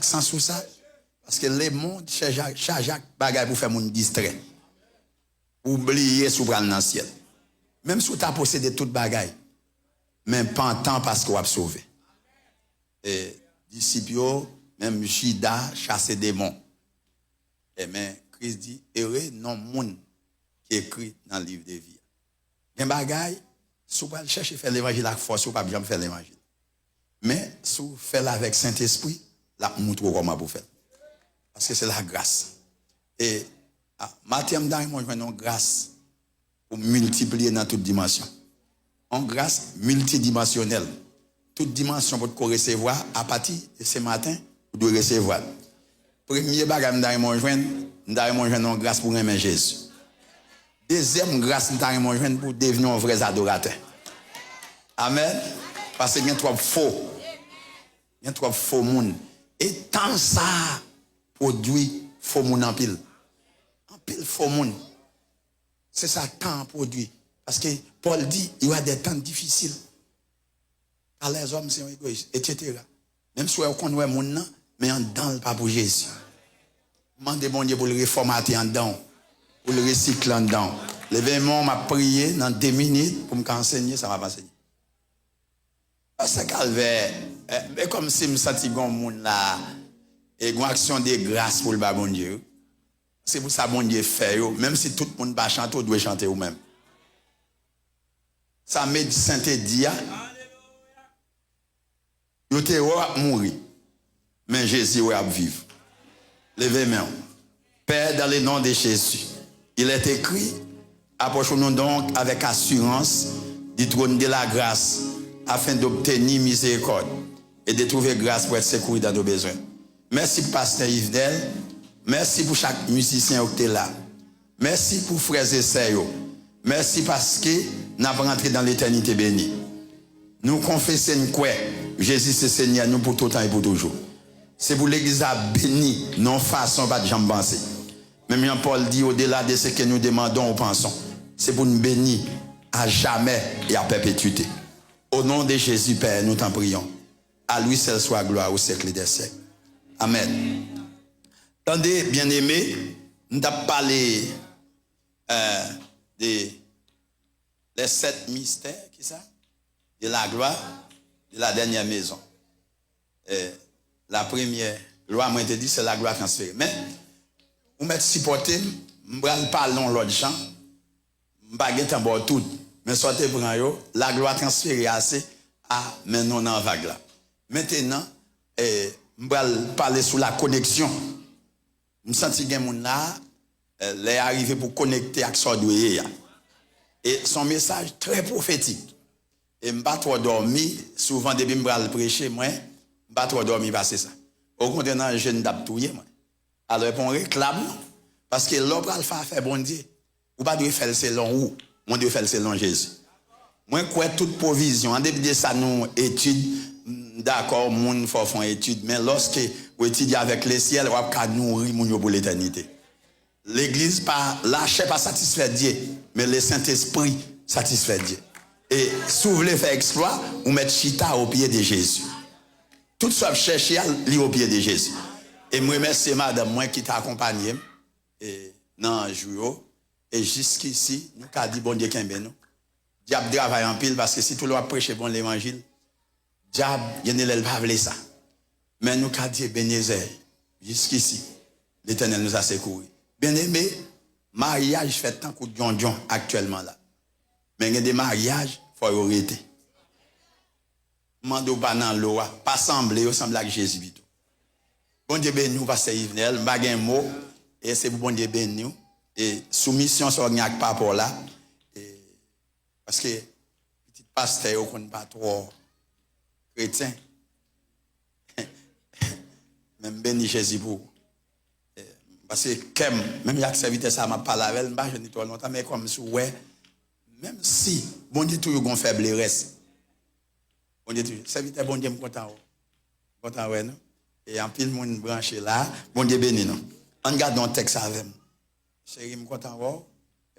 accent sur ça. Parce que le monde charge bagay pour faire mon distrait. Oublier sous bral dans le ciel. Même si tu as possédé toute bagay, mais pas en temps parce qu'on a sauvé. Et disciples, même Jida chasse démons. Et mais Christ dit, heureux non monde qui écrit dans le livre de vie. Il y a un bagay, si vous cherchez faire l'évangile avec force, vous ne pouvez pas jamais faire l'évangile. Mais si vous faites avec Saint-Esprit, là, vous montrez comment vous faites. Parce que c'est la grâce. Et Mathieu Mdari, moi, je veux une grâce pour multiplier dans toutes dimensions. Une grâce multidimensionnelle. Toute dimension pour recevoir, à partir de ce matin, vous devez recevoir. Premier bagage, je veux une grâce pour aimer Jésus. Deuxième grâce, je veux pour devenir un vrai adorateur. Amen. Parce qu'il y a trop faux. Il y a trop faux monde. Et tant ça produit faux monde en pile. En pile faux monde. C'est ça tant produit. Parce que Paul dit, il y a des temps difficiles. Car les hommes sont égoïstes, etc. Même si on connaît le monde, mais en dedans, pas pour Jésus. Demandez bon Dieu pour le réformater en dedans. Pour le recycler en dedans. L'événement m'a prié dans 2 minutes pour m'enseigner, ça m'a pas enseigné. C'est calvaire. Mais comme si je sens que monde là, et une action de grâce pour le bon Dieu. C'est pour ça que bon Dieu fait. Même si tout le monde va chanter, on doit chanter vous-même. Ça met du Saint-Édia. Vous êtes mourir. Mais Jésus va vivre. Levez-moi. Père, dans le nom de Jésus, il est écrit, approchons-nous donc avec assurance du trône de la grâce, afin d'obtenir miséricorde et de trouver grâce pour être secouru dans nos besoins. Merci pour Pasteur Yves-Del. Merci pour chaque musicien qui est là. Merci pour frères et sœurs. Merci parce que nous avons rentré dans l'éternité bénie. Nous confessons quoi? Jésus c'est Seigneur, nous pour tout temps et pour toujours. C'est pour l'église à béni, non façon pas de jambes penser. Même Jean-Paul dit au-delà de ce que nous demandons ou pensons, c'est pour nous bénir à jamais et à perpétuité. Au nom de Jésus, Père, nous t'en prions. À lui seul soit gloire au siècle des siècles. Amen. Attendez, bien-aimés, nous avons parlé des 7 mystères, qui ça? De la gloire de la dernière maison. La première gloire, moi, je te dis, c'est la gloire transférée. Mais, vous mettez supporté, je ne parle pas l'autre champ, je ne parle pas tout. Mais sortez pour la gloire transférée assez à maintenant dans la vague là. Maintenant, je vais parler sur la connexion. Je sens que les gens là, les arrivés pour connecter avec Sordoué. Et son message très prophétique. Et je ne vais pas trop dormir, souvent depuis que je vais prêcher, moi, je ne vais pas trop dormir passer ça. Au contraire, je ne vais pas tout. Alors, on réclame, parce que l'homme va faire bon Dieu. Ou pas de faire selon où? On doit faire selon Jésus. Moi, je crois toute provision. En début de ça, nous études, d'accord, nous faisons études, mais lorsque vous étudiez avec les ciels, vous pouvez nourrir pour l'éternité. L'église, pas lâcher, pas satisfait Dieu, mais le Saint-Esprit satisfait Dieu. Et si vous voulez faire exploit, vous mettez chita au pied de Jésus. Tout ça, chercher à lire au pied de Jésus. Et moi, merci madame, moi qui t'a accompagné, dans le jour. Et jusqu'ici, nous avons dit, bon Dieu, qu'il y a nous. Diable travaille en pile parce que si tout le monde prêche bon l'évangile, diable, il ne pas ça. Mais nous avons dit, Bénézer, jusqu'ici, l'Éternel nous a secouru. Bien aimé, mariage fait tant que John actuellement là. Mais il y a des mariages, il faut arrêter. Mando pas dans l'eau, pas sembler, semble avec Jésus. Bon Dieu béni nous, pasteur Yvenel, je n'ai un mot, et c'est pour bon Dieu béni nous. Et soumission sur le par rapport là. Parce que petit pasteur, on n'est pas trop chrétien. Même béni Jésus pour. Parce que même il serviteur ça m'a parlé avec elle, je ne dis pas longtemps, mais comme si, ouais, même si, bon Dieu, tout le monde faiblesse. Bon Dieu, serviteur, bon Dieu, je suis content. Content, ouais, non? Et en pile, mon branché là, bon Dieu béni, non? On regarde un texte avec moi. Chérie, je suis content,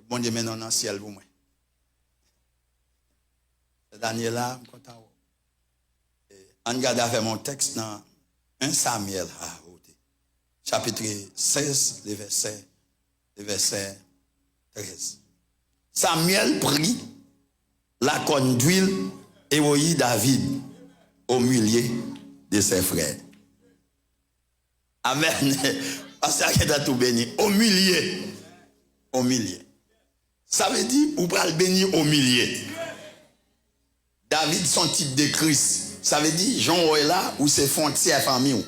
bon Dieu, maintenant dans le ciel pour moi. Ce dernier là, je suis content. On regarde avec mon texte dans 1 Samuel, chapitre 16, le verset 13. Samuel prit la corne d'huile et voyit David au milieu de ses frères. Amen. Parce qu'il a tout béni. Au milieu. Au milieu. Ça veut dire, ou pral bénir au milieu. David, son titre de Christ. Ça veut dire, Jean est là, ou c'est frontière famille.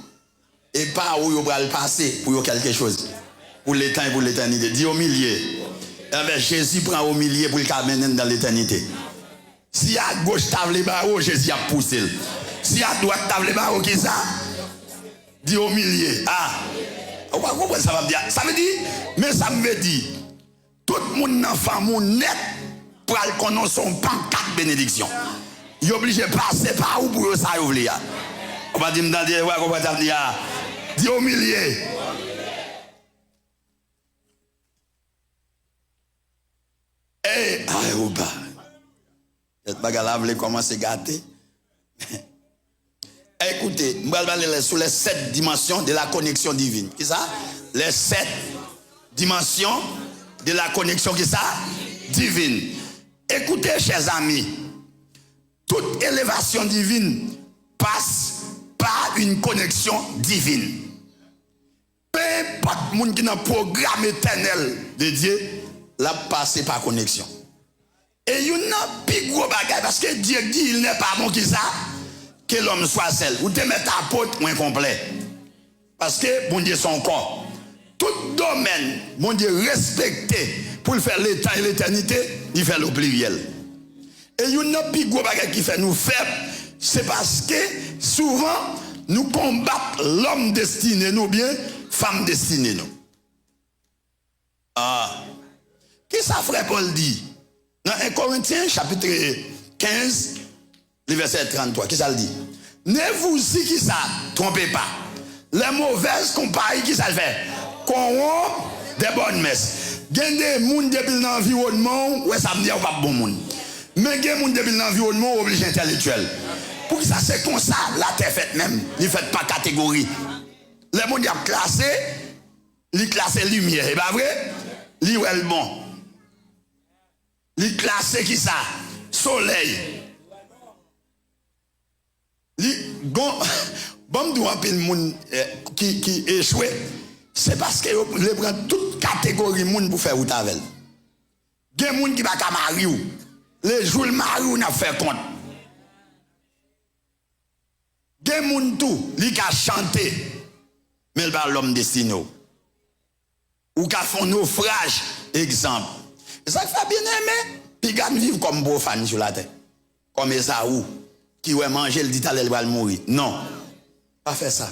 Et pas où il va le passer pour quelque chose. Pour l'éternité et pour l'éternité. Dit au milieu. Eh bien, Jésus prend au milieu pour le mener dans l'éternité. Si à gauche table les barreaux, Jésus a poussé. Si à droite table les barreaux, qui ça? Dit au milieu. Ah. On va comprendre ça va dire. Ça veut dire, mais ça me dit, tout le monde dans la famille net pour aller connaître son pancarte bénédiction. Il est obligé de passer par où pour ça ouvrir. On va dire, on va dire, dit au milieu. Eh, ah, ou pas. Cette bagarre voulait commencer à gâter. Écoutez, je vais aller sur les 7 dimensions de la connexion divine. Qui ça? Les 7 dimensions de la connexion qui ça? Divine. Écoutez, chers amis, toute élévation divine passe par une connexion divine. Peu importe monde qui a un programme éternel de Dieu, l'a passé par connexion. Et il y a un plus gros bagage parce que Dieu dit il n'est pas bon qui ça que l'homme soit seul. Ou te mettre à porte moins complet. Parce que bon Dieu son corps. Tout domaine, bon Dieu respecté pour le faire l'état et l'éternité, il fait le pluriel. Et il y a un plus gros bagage qui fait nous faibles, c'est parce que souvent nous combattons l'homme destiné nous bien, femme destinée nous. Ah. Qu'est-ce que ça frère Paul dit? Dans 1 Corinthiens chapitre 15, le verset 33, qu'est-ce que ça dit? Ne vous y qui ça, trompez pas. Les mauvaises compagnies qui ça le fait? Corrompent des bonnes messes. Il y a des gens depuis l'environnement, ouais, ça me dit pas bon monde. Mais il y a des gens depuis l'environnement obligé intellectuel. Pour que ça c'est comme ça, la terre fait même. Il ne fait pas catégorie. Les gens qui ont classé, ils classent lumière, c'est pas vrai? Ils sont le bon. Ils classent qui ça? Soleil. Bon, nous avons un monde qui échoue. C'est parce que les prennent toute catégorie de monde pour faire route avec. Il y a des gens qui ne sont pas mariés. Les jours de mariés, on a fait compte. Il y a des gens qui ont chanté, mais ils parlent l'homme destiné. Ou qui font naufrage, exemple. Et ça fait bien aimer. Puis ils vivent comme beau fan sur la terre. Comme Esaou, qui va manger le dit à va mourir. Non. Pas faire ça.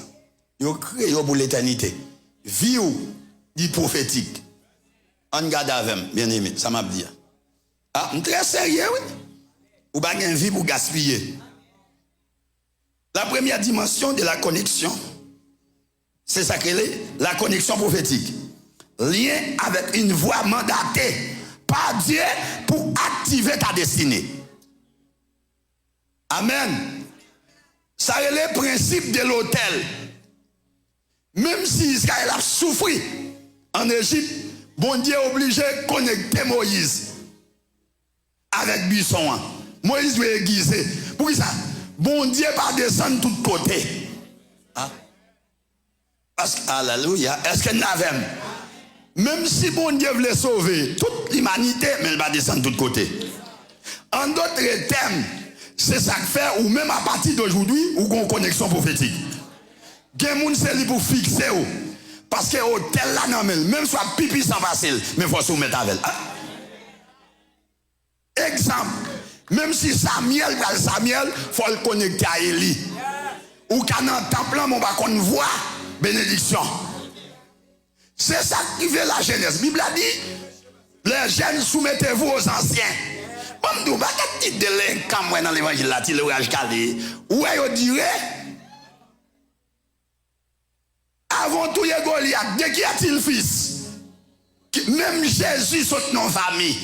Ils ont créé pour l'éternité. Vie dit prophétique. On garde avec, bien aimé, ça m'a dit. Ah, très sérieux, oui. Ou pas une vie pour gaspiller. La première dimension de la connexion, c'est ça qu'elle est, la connexion prophétique. Lien avec une voix mandatée par Dieu pour activer ta destinée. Amen. Ça est le principe de l'autel. Même si Israël a souffert en Égypte, bon Dieu est obligé de connecter Moïse avec buisson. Moïse doit aiguiser. Pour ça, bon Dieu va descendre de tous côtés. Hein? Parce que, alléluia, est-ce que nous avons? Même si bon Dieu voulait sauver toute l'humanité, mais il va descendre de tous côtés. En d'autres termes, c'est ça que fait, ou même à partir d'aujourd'hui, ou une connexion prophétique. Gen c'est pour fixer. Parce que l'hôtel là, non, même soit pipi sans facile, mais il faut se mettre avec. Exemple, même si Samuel, il faut le connecter à Élie. Ou quand dans le temple, on va qu'on voit bénédiction. C'est ça qui fait la Genèse. La Bible a dit, les jeunes soumettez-vous aux anciens. Comme nous, pas de titre de l'incam dans l'évangile là, il est calé. Où est-ce dirait? Avant tout, il y a Goliath. De qui a-t-il fils? Même Jésus saute dans la famille.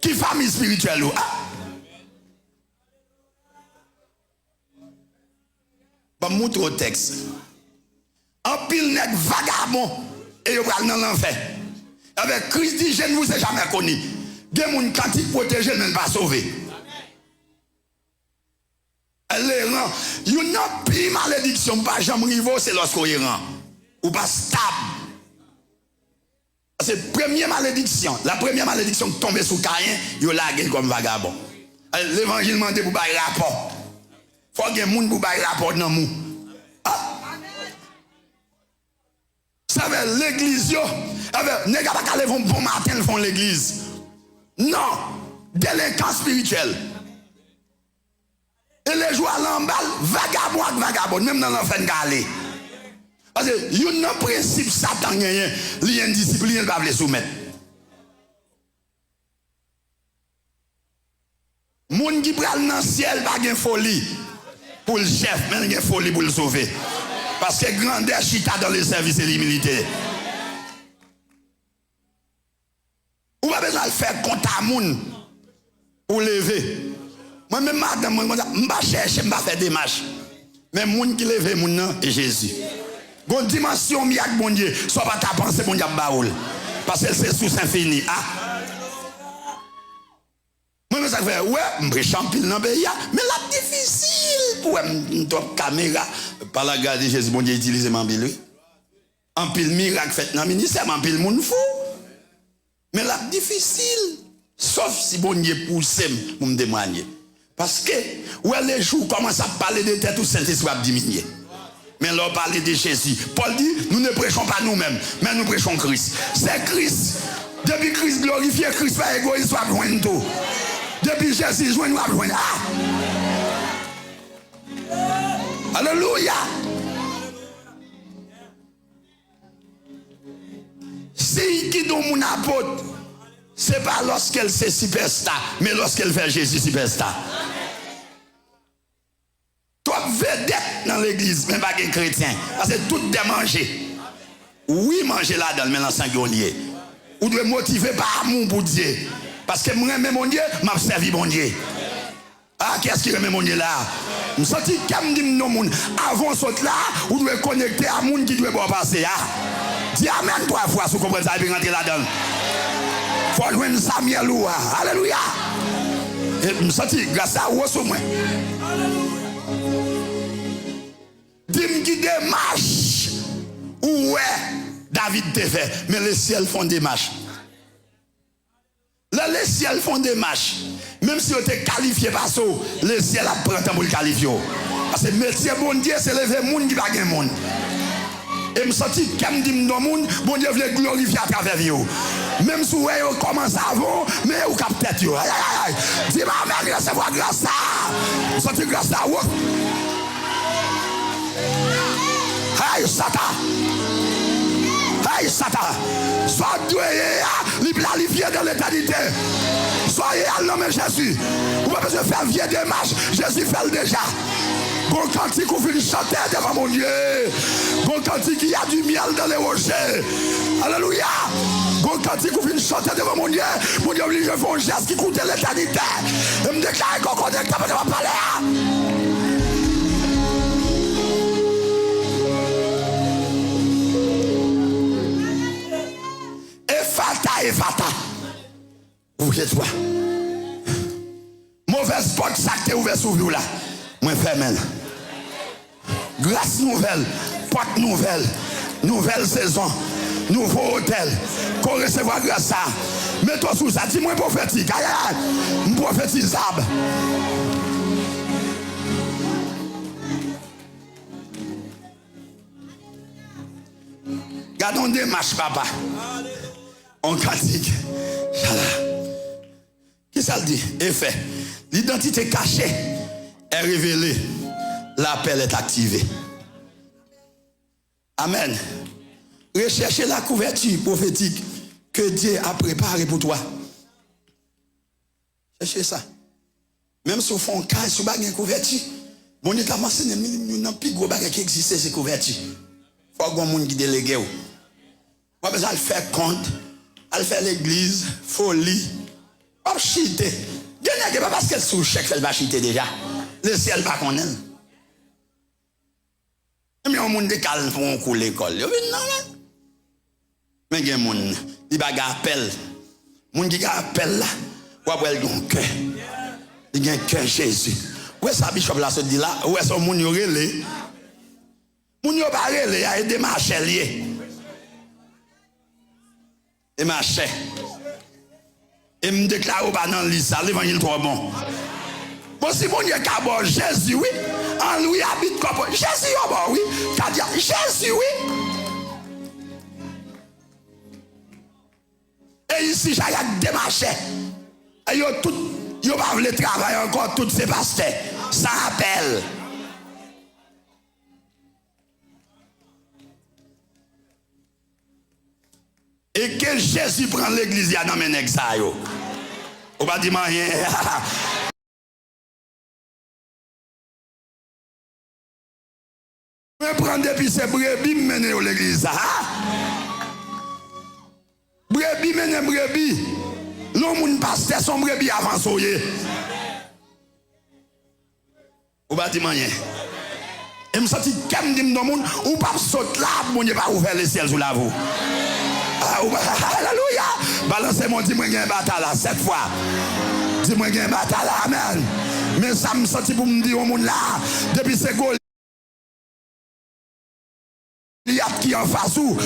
Qui famille spirituelle? Je vais vous montrer au texte. nèg vagabond et yo pral dans l'enfer. Avec Christ dit, je ne vous ai jamais connu. Des gens qui protégent, mais pas sauver. Les rangs, il n'y a plus malédiction, pas jamais rivo, c'est lorsqu'on est rang. Ou pas stable. C'est la première malédiction. La première malédiction qui tombe sous Caïn, il l'a comme vagabond. L'évangile demande pour bailler rapport. Il faut qu'il y ait des gens pour bailler rapport dans nous. Ça veut dire l'église, les gars qui vont bon matin, ils font l'église. Non, délinquant spirituel. Et les joueurs à l'embal, vagabond, même dans l'enfer galé. Parce que il y a un principe Satan, il y a une discipline, il ne va pas les soumettre. Moun qui pral dans le ciel, pas de folie pour le chef, mais il y a folie pour le sauver. Parce que grandeur chita dans les services et les militaires. Ou pas besoin de faire compte à moun pour lever. Moi-même, madame, je ne vais pas chercher, je ne vais pas faire des marches. Mais moun qui lève moun et Jésus. Gon dimension mi ak bon Dieu, soit pas ta pensée bon Dieu baoul. Parce que c'est sous infini. Ah. Moi ça fait ouais, me champil dans pays mais la difficile pour une top caméra par la garder Jésus bon Dieu utiliser mon pile. En pile miracle fait dans ministère, en pile moun fou. Mais la difficile sauf si bon Dieu pousse pour me témoigner. Parce que ouais les jours commencent à parler de tête tout Saint-Esprit va diminuer. Mais là, on parle de Jésus. Paul dit, nous ne prêchons pas nous-mêmes, mais nous prêchons Christ. C'est Christ. Depuis Christ glorifié, Christ pas égoïste, soit joindre tout. Depuis Jésus, joindre, nous joindre. Ah! Alléluia. Si qui donne mon apôtre, c'est pas lorsqu'elle c'est superstar, mais lorsqu'elle fait Jésus superstar. Toi, vedette dans l'église, mais pas de chrétien. Parce que tout est mangé. Oui, manger là-dedans, mais dans le sanguinier. Ou doit motiver par amour pour Dieu. Parce que moi, mon Dieu, m'a servi mon Dieu. Ah, qu'est-ce qui remet mon Dieu là? Je sens que comme dit non, avant ce là, ou doit connecter à monde qui doit pas passer. Dis amen 3 fois, si vous comprenez ça, et puis rentrer là-dedans. Il faut jouer Samuel ou alléluia. Et je sens que grâce à vous, au moins. Dis-moi qui démarche. Ouais, David te fait, mais les ciels font des marches. Là, les ciels font des marches. Même si on est qualifié par ça, les ciels apprennent pour le qualifier. Parce que le métier bon Dieu, c'est lever les gens qui ne pas de monde. Et je me sens que comme dit non monde, bon Dieu veut glorifier à travers vous. Même si vous commencez avant, mais vous captez tout. Aïe aïe aïe. Dis-moi, mais recevoir grâce à. Je sens que grâce à vous. Aïe, Satan! Aïe, Satan! Soyez planifié dans l'éternité. Soyez à l'homme Jésus. Vous n'avez pas besoin de faire vieille démarche. Jésus fait le déjà. Bon cantique, vous venez chanter devant mon Dieu. Bon cantique, il y a du miel dans les rochers. Alléluia! Bon cantique, vous venez chanter devant mon Dieu. Mon Dieu, je fais un geste qui coûte l'éternité. Et me déclare qu'on connecte avec ma parler. Fata. Ouvre-toi. Mauvaise porte, ça qui est ouvert sur vous là. Moi, ferme. Grâce nouvelle, porte nouvelle, nouvelle saison, nouveau hôtel. Qu'on recevra grâce ça. Mets-toi sous ça. Dis-moi prophétique. Aïe, aïe. Prophétisable. Gardons des marches, papa. On cantique. Qui ça le dit? Effet. L'identité cachée est révélée. L'appel est activé. Amen. Recherchez la couverture prophétique que Dieu a préparée pour toi. Cherchez ça. Même si vous faites un cas, si vous avez une couverture, bon Dieu t'a mentionné, il n'y a plus gros bagage qui existe, c'est couverture. Il faut que vous qui délégué. Pas besoin de faire compte. Elle fait l'église, folie, pas chiter. Dieu n'est pas parce qu'elle sous chèque, elle va chiter déjà. Le ciel va qu'on elle. Mais on monde décale pour un coup l'école. Non, mais il y a un monde qui va appel. Moun qui appelle là, ou après il a un cœur. Il a un cœur Jésus. Où est-ce que bishop là se dit là? Où est-ce que moun yo relé? Moun yo pas relé, il y a des marchés liés. Des marchés. Et me déclare pas dans l'île, l'évangile trop bon. Bon, si mon Dieu est bon, Jésus, oui. En lui habite comme Jésus, oh bon, oui. Jésus, oui. Et ici, j'ai démarché. Et yo tout, yo pas voulu travailler encore, tous ces pasteurs. Ça appelle. Et que Jésus prend l'église, il y a dans mes nègres ça, yo. On va dire rien. Je prends depuis ces brebis, mener à l'église. Brebis, mener brebis. L'homme pasteur son brebis avant soyer. On va dire rien. Et me senti comme dit dans monde ou pas saute là, mon Dieu pas ouvert le ciel sous la vous. Alléluia. Balancez-moi, dis-moi qu'il y a une bataille là, 7 fois. Dis-moi qu'il y a une bataille là, amen. Mais ça me senti pour me dire au monde là, depuis ce Goliath qui en face ou,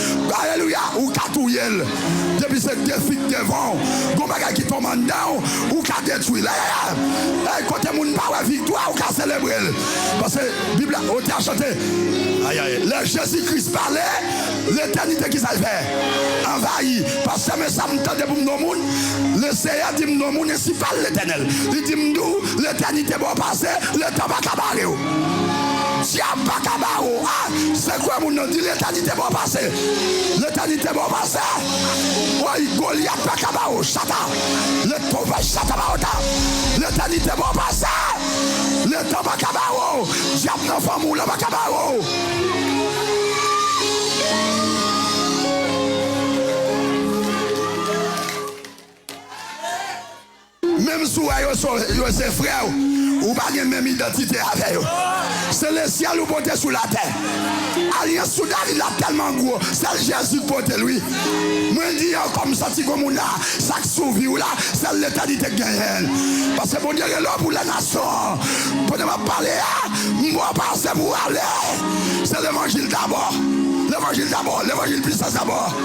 alléluia, ou Katouyel, depuis ce défi devant, go bagay qui tombe en dedans, ou qu'a détruit là, côté moun pas victoire, ou qu'a célébrer. Parce que la Bible a chanté, aïe aïe, le Jésus-Christ parlait, l'éternité qui s'est fait, envahi, parce que ça me tente pour nos moun, le Seigneur dit nos moun, et si parle l'éternel, il dit nous, l'éternité va passer, le temps va cabarer. Si a pas cabaro, c'est quoi mon nom dit l'éternité va passer. L'éternité va passer. Oui, Goliath pas cabaro, chata. Le temps va chata baota. L'éternité va passer. Le temps va cabaro. Diable n'enfant moula va cabaro. Même si vous avez ses frères, vous n'avez pas même identité avec eux. C'est le ciel ou porté sous la terre. Alliance Soudan, il a tellement gros. C'est Jésus qui porte lui. Moi, je dis comme ça, si comme là, ça qui survit là, c'est l'éternité qui gagne. Parce que bon Dieu est là pour la nation. Pour ne pas parler, moi, passer pour aller. C'est l'évangile d'abord. L'évangile d'abord. L'évangile puissance d'abord.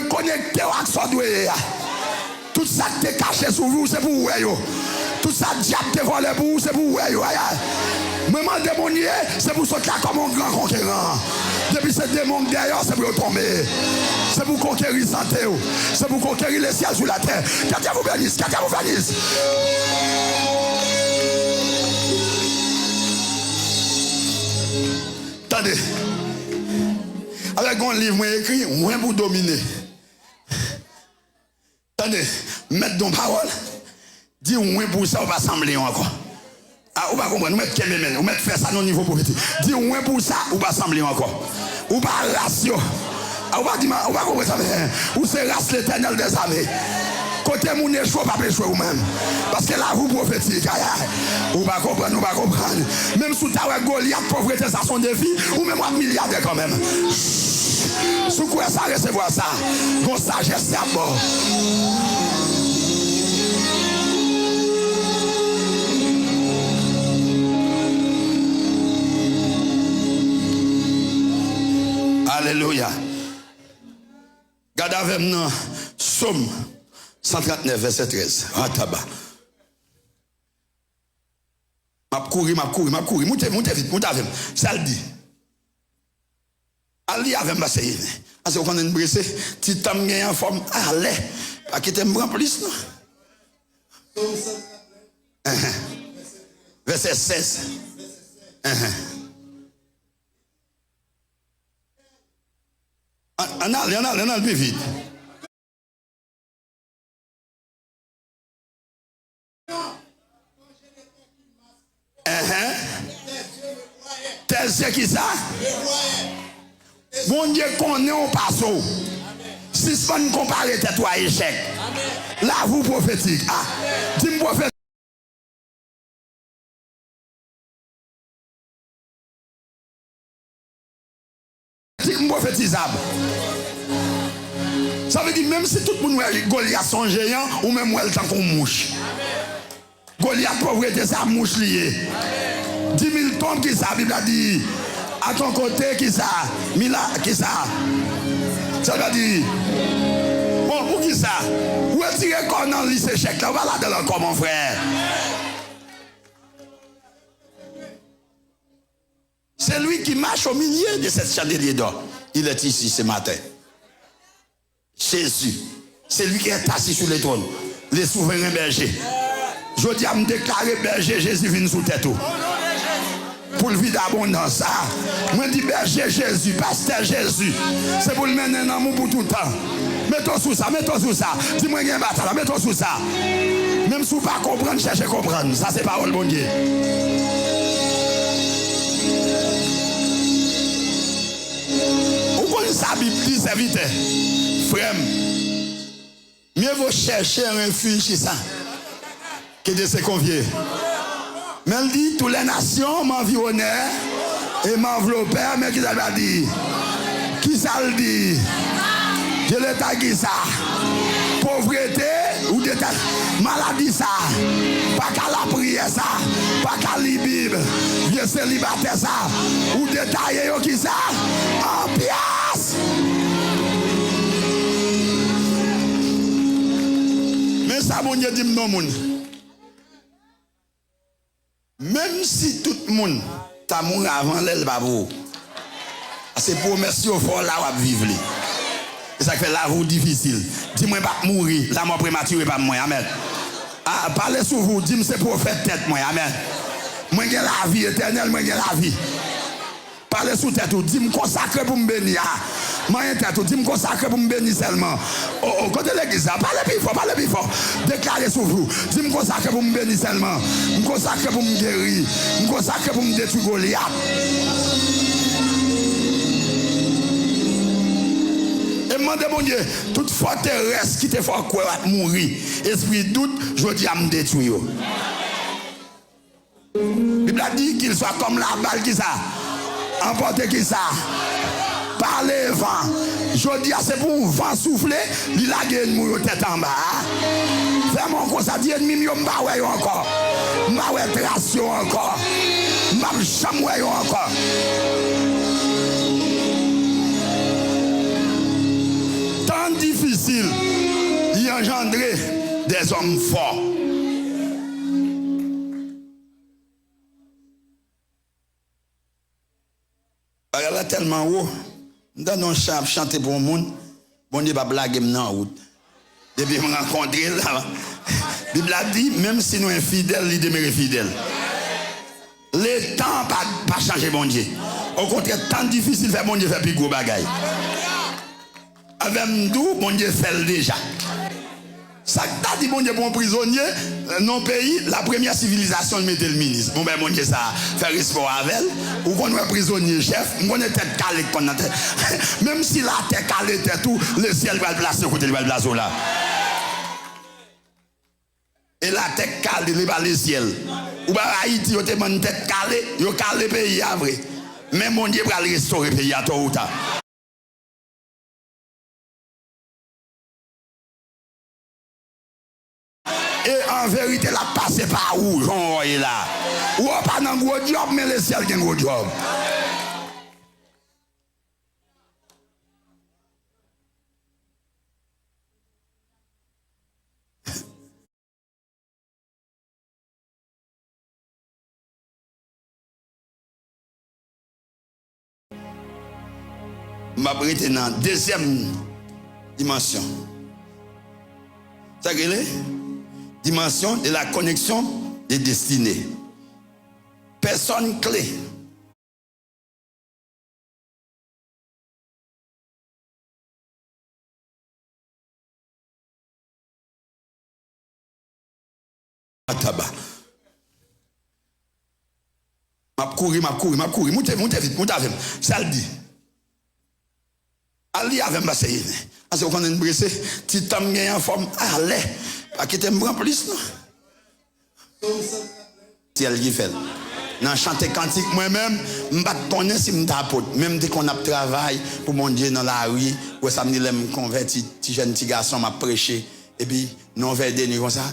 Connecté à ce doué. Tout ça qui est caché sur vous, c'est pour vous. Tout ça diable qui est volé pour vous, c'est pour vous. Même le démonier, c'est pour sortir comme un grand conquérant. Depuis ce démon derrière, c'est pour tomber. C'est pour conquérir santé. C'est pour conquérir les ciels sur la terre. Que Dieu vous bénisse, que Dieu vous bénisse. Attendez. Avec un livre, moi écrit, moins pour dominer. Attendez, mettre dans parole, dis moins pour ça, on va assembler encore. Ah, on va comprendre, on va mettre on va faire ça au niveau prophétique. Dis moins pour ça, on va assembler encore. On va ratio. Ah, on va dire, on va comprendre ça. Ou c'est race l'éternel des armées. Côté mon échoué, pas échouer vous-même. Parce que là, vous prophétique. On va comprendre, on va comprendre. Même sous ta Goliath, pauvreté, ça son défi, ou même un milliardaire quand même. Sous quoi ça recevoir ça? Bon sagesse c'est à bord. Alléluia. Gardez avec nous Somme 139 verset 13. Ah tabac. M'a courir. Montez vite. Ça le dit. Ali avec ma seye. Parce qu'on est blessé, tu t'as mis en forme. Allez, pas quitter me plus non. Verset 16. On a plus vite. Tel c'est qui ça? Bon Dieu connaît un passo. Si ce qu'on compare tête à échec. Là, vous prophétique. Ah, dis-moi prophétique. Prophétisable. Ça veut dire même si tout le monde Goliath son géant ou même elle tant qu'on mouche. Goliath pauvreté ça mouche lié. 10 000 tonnes qui ça Bible a dit à ton côté qui ça Mila qui ça. Ça veut dire bon pour qui ça? Où est-ce que qu'on dans le lycée chèque là va là encore mon frère. C'est lui qui marche au milieu de cette chandelier d'or. Il est ici ce matin. Jésus, c'est lui qui est assis sur le trône. Les souverains bergers. Je dis à me déclarer berger, Jésus vient sous tête. Pour le vie d'abondance. Moi je dis berger Jésus, pasteur Jésus. C'est pour le mener un amour pour tout le temps. Mets-toi sous ça, mets-toi sous ça. Dis-moi qu'il y a une bataille, mets-toi sous ça. Même si vous ne pas comprendre, cherchez à comprendre. Ça c'est parole bon Dieu. Sa Bible dit, c'est vite. Frère, mieux vaut chercher un refuge chez ça que de se confier. Mais elle dit, toutes les nations m'environnaient et m'enveloppaient, mais qui ça va dire? Qui ça le dit? Je l'état qui ça? Pauvreté ou d'état? Maladie ça? Pas qu'à la prière ça? Pas qu'à la Bible? Vieux célibataire ça? Ou détaillé qui ça? En pièce! Mais ça, mon Dieu dit non, moun. Même si tout le monde t'a mouru avant l'aile babou, c'est pour merci au fort là où à vivre. C'est ça qui fait la vie difficile. Dis-moi pas mourir, la mort prématurée pas moi. Amen. Ah, parlez sur vous, dis-moi c'est pour faire tête moi. Amen. Moi j'ai la vie éternelle, moi j'ai la vie. Parlez sous tête, dis-moi consacrer pour me bénir. Moi j'ai tête, dis-moi consacrer pour me bénir seulement. Au côté de l'église, parlez plus fort. Déclarez sur vous, dis-moi consacrer pour me bénir seulement. Me consacrer pour me guérir, me consacrer pour me détruire Goliath. Et demandez mon Dieu, toute forteresse qui te fait quoi mourir, esprit doute, je dis à me détruire. La Bible a dit qu'il soit comme la balle qui ça, emporté qui ça, par les vents. Je dis c'est pour un vent souffler, il a gagné une tête en bas. Vraiment comme ça, dit ennemi, je ne vais pas encore. Je ne vais pas tracer encore. Je ne vais jamais encore. Tant difficile, il engendrer des hommes forts. Alors là, tellement haut, dans nos chants, chanter pour le monde, bon Dieu va blaguer en route. Depuis que je me rencontre là, la Bible a dit, même si nous sommes infidèles, il demeure fidèle. Le temps n'a pas changé, bon Dieu. Au contraire, tant difficile, faire bon Dieu fait plus gros bagaille. Avec nous, bon Dieu fait le déjà. Ça t'a dit bon Dieu pour un prisonnier, non pays, la première civilisation il mettait le ministre. Bon ben bon Dieu ça fait respect avec elle. Ou qu'on est prisonnier chef, on est tête calée qu'on a tête. Même si la tête calée tête tout, le ciel va le placer côté va le placer là. Et la tête calée il va le ciel. Ou ben Haïti yo te man tête calée, yo calé pays à vrai. Mais mon Dieu va le restaurer pays à tôt ou tard. Et en vérité, la passe par où, Jean est là. Ou pas dans un gros job, mais le ciel a un gros job. Je vais dans la deuxième dimension. Ça que c'est? Dimension de la connexion des destinées. Personne clé. Tabac. M'a courir. Montez vite. Ça le dit. Ali avait m'assayer. Parce qu'on est blessé, tu t'as mis en forme, allez, pas quitter me plus, non? C'est elle qui fait. Dans chanter cantique, moi-même, je ne connais pas si je suis même dès qu'on a travail pour mon Dieu dans la rue, où ça me dit, je me convertis, petit jeune petit garçon m'a prêché, et puis, non, vers des nuits comme ça,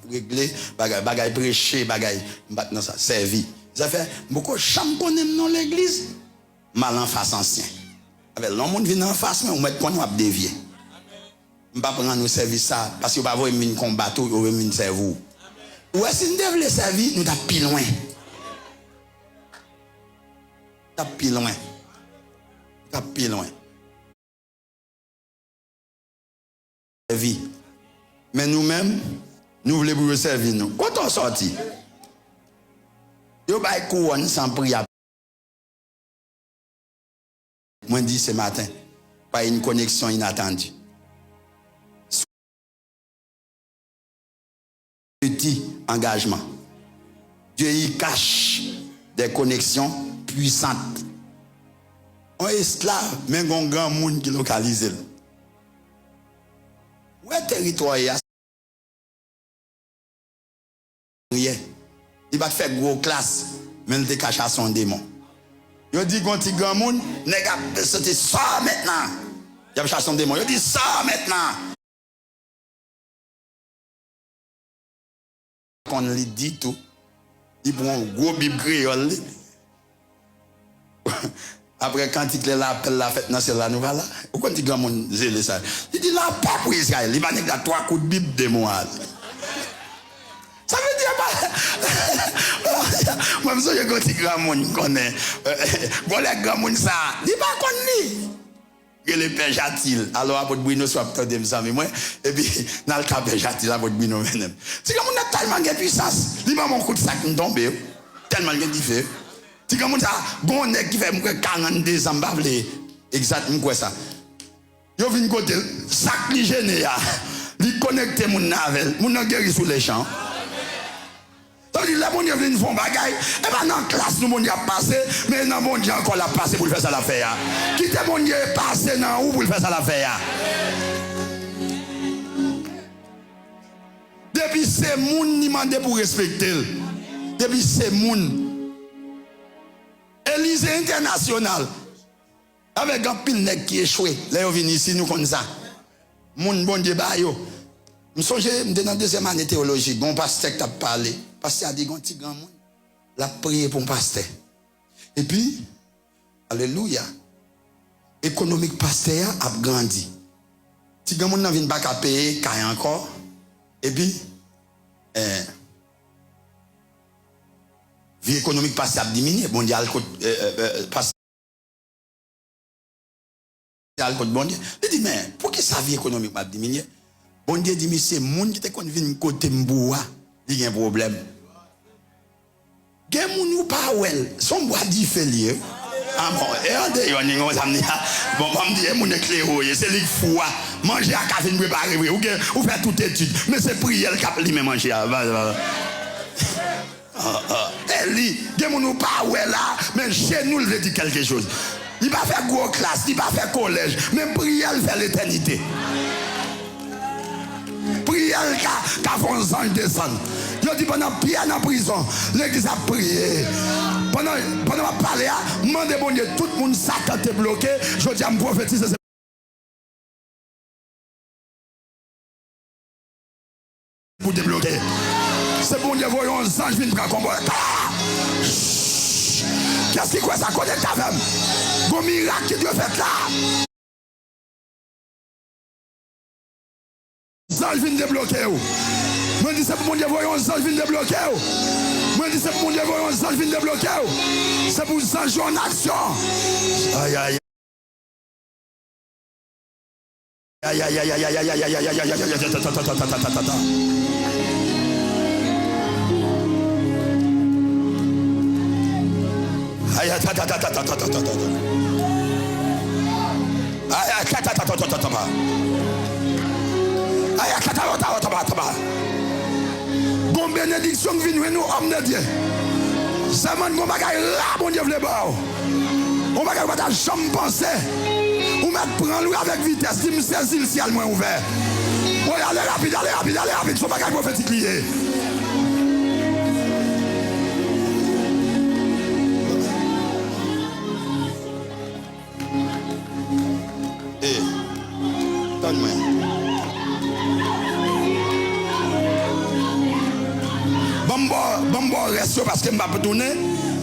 réglé, bagay prêché, bagay, maintenant ça, servi. Ça fait, beaucoup de champs qu'on aime dans l'église, mal en face ancien. Avec l'homme vient en face, mais on met pour nous à dévier. Je ne vais pas prendre nos services ça, parce que vous ne pouvez pas combattre ou vous ne servir. Ou est-ce que nous devons les servir, nous sommes plus loin. Nous sommes plus loin. Nous sommes plus loin. Mais nous-mêmes, nous voulons vous servir nous. Quand on sortit, vous avez couronne sans prière. Moi, je dis ce matin, pas une connexion inattendue. Petit engagement. Dieu y cache des connexions puissantes. On est esclave, mais il y a un grand monde qui localise. Où est le territoire? Il va faire gros classe, mais il te cache à son démon. Il dit qu'on dit grand monde, c'était ça maintenant. Il va chercher son démon. Il dit ça maintenant. Quand on lui dit tout, il prend un gros bible créole. Après, quand il l'appelle la fête nationale, la nouvelle, pourquoi on dit grand monde zélé ça? Il dit la paix pour Israël. Il va dire 3 coups de bible de moi. Ça veut dire pas. Moi, je suis un grand monde qui connaît. Bon, les grands monde ça. Il ne pas connaître. Et le père Jatil. Alors, à votre bruno, soit peut-être des amis, moi. Et puis, dans le cas de Jatil, à votre bruno, même. Si comme on a tellement de puissance, il m'a mon coup de sac qui tombe. Tellement de différence. Si comme on a bon nèg qui fait 42 ans, exactement quoi ça. Yo vinn côté sac li gêné ya. Li connecter mon navel, mon guéri sous les champs. Donc la bonne vient font bagaille et ben dans classe nous mon a passé mais dans mon Dieu encore la passé pour le faire ça la faire. Qui te mon Dieu passé dans où pour le faire ça la faire. Depuis c'est moun ni mandé pour respecter. Depuis c'est moun Élysée international avec un pile nèg qui échoué. Là yo vinn ici nous comme ça. Moun bon Dieu ba yo. Je songe dans la deuxième année théologique, bon pasteur qui t'a parlé. Pasteur a dit un petit grand monde. La prière pour un pasteur. Et puis, alléluia, économique pasteur a grandi. Si grand monde n'a vient pas qu'à payer, qu'il encore. Et puis, vie économique pasteur a diminué. Bon Dieu, pasteur bon Dieu. Il dit, mais pour que sa vie économique a diminué? Bon Dieu dit, mais c'est le monde qui te convaincu côté Mboua, il y a un problème. Gen moun ou pas well, son bois différent. Ah bon, et on dit, on dit, bon, on dit, mon éclairé, c'est les fous, manger à café, ne préparer, ou faire toute étude, mais c'est prier qui a lui manger. Et lui, gen moun ou pas well là, mais chez nous, il veut dire quelque chose. Il va faire gros classe, il va faire collège, mais prier, il fait l'éternité. Prière qui a fait un ange descendre. Je dis pendant prière dans la prison, l'église a prié. Pendant que je parlais, je demande bon Dieu, tout le monde Satan est bloqué. Je dis à me prophétiser. Pour débloquer. C'est bon Dieu, voyons un ange qui vient combattre. Qu'est-ce qui quoi ça connecte avec? Bon miracle qui doit faire là. Ange vient débloquer. Moi je dis c'est pour mon Dieu voyons ange vient débloquer. Moi je dis c'est pour mon Dieu voyons ange vient débloquer. C'est pour ça jouer en action. Aïe aïe. Aïe aïe aïe aïe aïe aïe aïe aïe aïe aïe aïe Bon bénédiction qui vient nous, homme de Dieu. Ça m'a dit, on va là, mon Dieu, le bas. On va pas jamais penser. On va prendre avec vitesse. Si je saisis le ciel moins ouvert. Oui, allez rapide, allez rapide, allez rapide. Son bagage prophétique lié. Eh, donne-moi. Bon, reste parce que je ne vais pas tourner,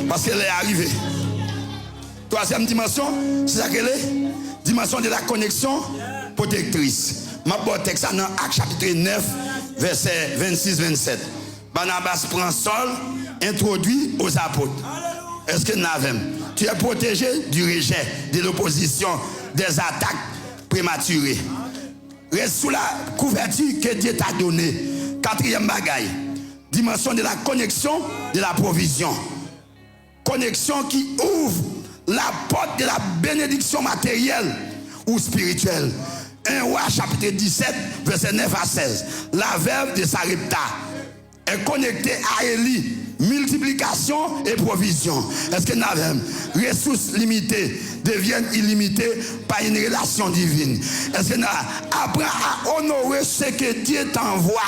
parce qu'elle est arrivée. Troisième dimension, c'est ça qu'elle est. Dimension de la connexion protectrice. Ma bonne texte dans Actes chapitre 9, verset 26-27. Barnabas prend Saul, introduit aux apôtres. Est-ce que nous avons? Tu es protégé du rejet, de l'opposition, des attaques prématurées. Reste sous la couverture que Dieu t'a donnée. Quatrième bagaille. Dimension de la connexion, de la provision. Connexion qui ouvre la porte de la bénédiction matérielle ou spirituelle. 1 Roi chapitre 17, verset 9 à 16. La verve de Sarepta est connectée à Élie. Multiplication et provision. Est-ce que nous avons ressources limitées deviennent illimitées par une relation divine? Est-ce que nous apprenons à honorer ce que Dieu t'envoie,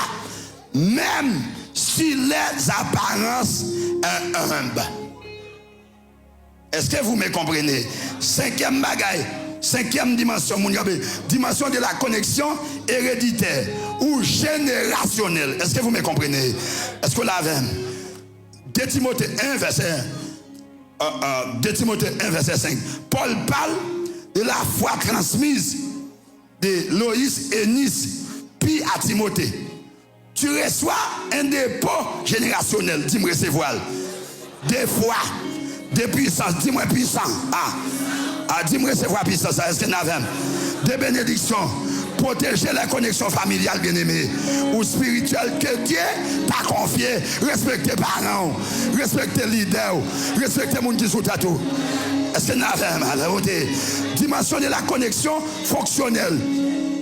même si les apparences sont humbles? Est-ce que vous me comprenez? Cinquième bagaille, cinquième dimension, dimension de la connexion héréditaire ou générationnelle. Est-ce que vous me comprenez? Est-ce que vous l'avez? 2 Timothée 1, verset 5. Paul parle de la foi transmise de Loïs et Nice, puis à Timothée. Tu reçois un dépôt générationnel, dis-moi recevoir. Des foi, des puissances, dis-moi puissant. Dis-moi recevoir puissance. Est-ce que nous avons des bénédictions? Protéger la connexion familiale, bien-aimée, ou spirituelle que Dieu t'a confié. Respecter parents, respecter leaders, respecter les gens qui sont à tout. Est-ce que nous avons dimension de la connexion fonctionnelle?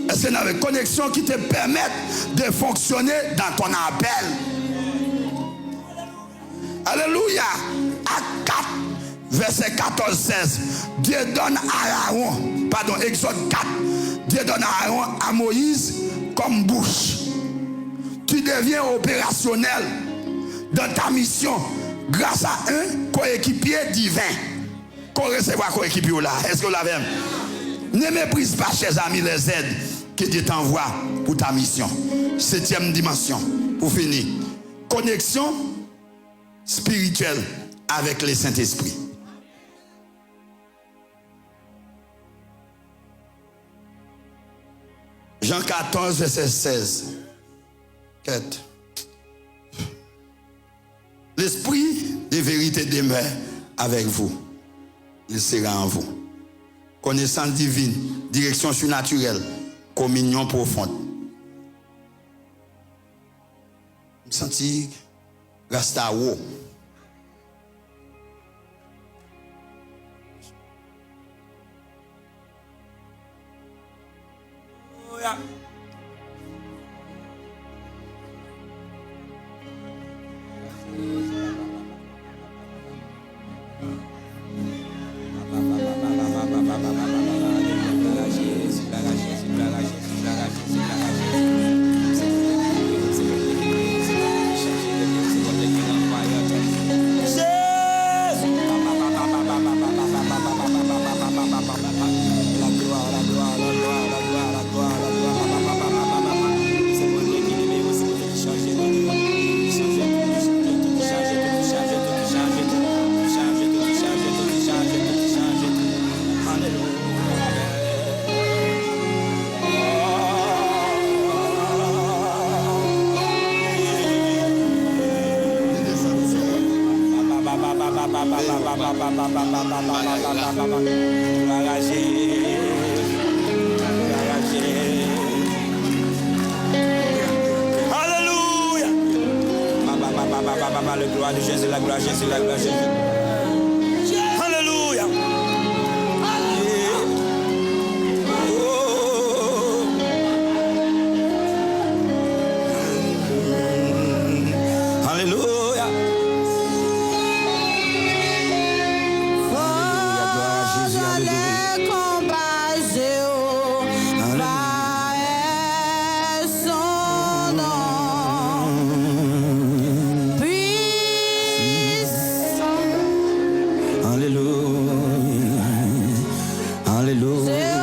Est-ce que nous avons une connexion qui te permet de fonctionner dans ton appel? Alléluia. Acte 4, verset 14-16. Dieu donne à Aaron, pardon, Exode 4. Dieu donne à Aaron, à Moïse comme bouche. Tu deviens opérationnel dans ta mission grâce à un coéquipier divin. Qu'on recevra coéquipier là. Est-ce que vous l'avez? Ne méprise pas, chers amis, les aides que Dieu t'envoie pour ta mission. Septième dimension, pour finir. Connexion spirituelle avec le Saint-Esprit. Jean 14, verset 16. 4. L'esprit de vérité demeure avec vous. Il sera en vous. Connaissance divine, direction surnaturelle, communion profonde. Je me sens Rasta wo. La gloire de Jésus, la gloire de Jésus, la gloire de Jésus. Alléluia. Alléluia. combat, Jéhovah est son nom. Puissant. Alléluia. Alléluia.